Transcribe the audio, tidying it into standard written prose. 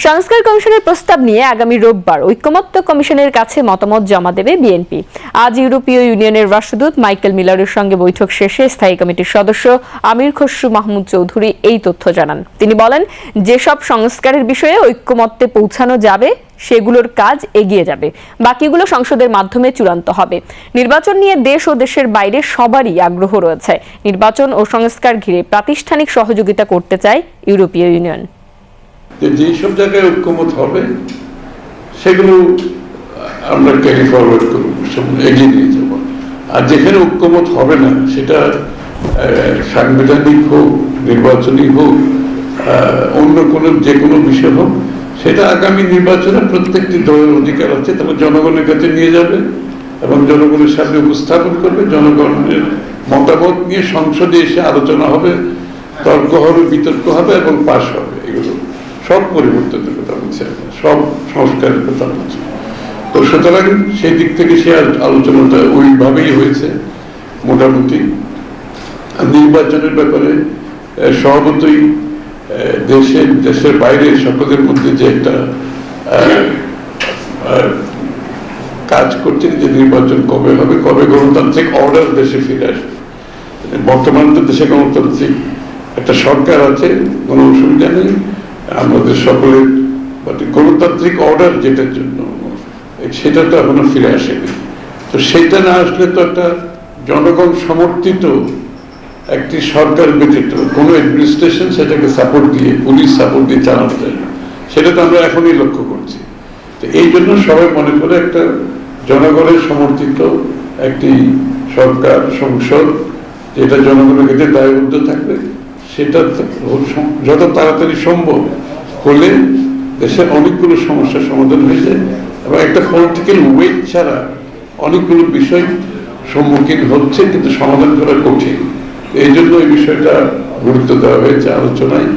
সংস্কার কমিশনের প্রস্তাব নিয়ে আগামী রোববার ঐকমত্য কমিশনের কাছে মতামত জমা দেবে বিএনপি। আজ ইউরোপীয় ইউনিয়নের রাষ্ট্রদূত মাইকেল মিলারের সঙ্গে বৈঠক শেষে স্থায়ী কমিটির সদস্য আমির খসরু মাহমুদ চৌধুরী এই তথ্য জানান। তিনি বলেন, যেসব সংস্কারের বিষয়ে ঐকমত্যে পৌঁছানো যাবে সেগুলোর কাজ এগিয়ে যাবে, বাকিগুলো সংসদের মাধ্যমে চূড়ান্ত হবে। নির্বাচন নিয়ে দেশ ও দেশের বাইরে সবারই আগ্রহ রয়েছে। নির্বাচন ও সংস্কার ঘিরে প্রাতিষ্ঠানিক সহযোগিতা করতে চায় ইউরোপীয় ইউনিয়ন। যেসব জায়গায় ঐক্যমত হবে সেগুলো আমরা ক্যারি ফরওয়ার্ড করব, এগিয়ে নিয়ে যাব। আর যেখানে ঐক্যমত হবে না, সেটা সাংবিধানিক হোক, নির্বাচনী হোক, অন্য কোনো যে কোনো বিষয় হোক, সেটা আগামী নির্বাচনে প্রত্যেকটি দলের অধিকার আছে। তারা জনগণের কাছে নিয়ে যাবে এবং জনগণের সামনে উপস্থাপন করবে। জনগণের মতামত নিয়ে সংসদে এসে আলোচনা হবে, তর্ক হবে, বিতর্ক হবে এবং পাশ হবে। এগুলো সব পরিবর্তনের কথা বলছে, সব সংস্কারের কথা বলছে। তো সুতরাং সেই দিক থেকে সে আলোচনাটা ওইভাবেই হয়েছে মোটামুটি। নির্বাচনের ব্যাপারে স্বভাবতই দেশের বাইরে সকলের মধ্যে যে একটা কাজ করছেন যে নির্বাচন কবে হবে, কবে গণতান্ত্রিক অর্ডার দেশে ফিরে আসবে। বর্তমানে তো দেশে গণতান্ত্রিক একটা সরকার আছে, কোনো অসুবিধা নেই। আমাদের সকলের গণতান্ত্রিক অর্ডার যেটার জন্য, সেটা তো এখনো ফিরে আসেনি। তো সেটা না আসলে তো একটা জনগণ সমর্থিত একটি সরকার ব্যতীত কোনো অ্যাডমিনিস্ট্রেশন সেটাকে সাপোর্ট দিয়ে, পুলিশ সাপোর্ট দিয়ে চালানো যায় না। সেটা তো আমরা এখনই লক্ষ্য করছি। তো এই জন্য সবাই মনে করে একটা জনগণের সমর্থিত একটি সরকার, সংসদ, যেটা জনগণের কাছে দায়বদ্ধ থাকবে, সেটা যত তাড়াতাড়ি সম্ভব হলে দেশের অনেকগুলো সমস্যার সমাধান হয়ে যায়। এবং একটা পলিটিক্যাল ওয়েট ছাড়া অনেকগুলো বিষয় সম্মুখীন হচ্ছে, কিন্তু সমাধান করা কঠিন। এই জন্য এই বিষয়টা গুরুত্ব দেওয়া হয়েছে আলোচনায়।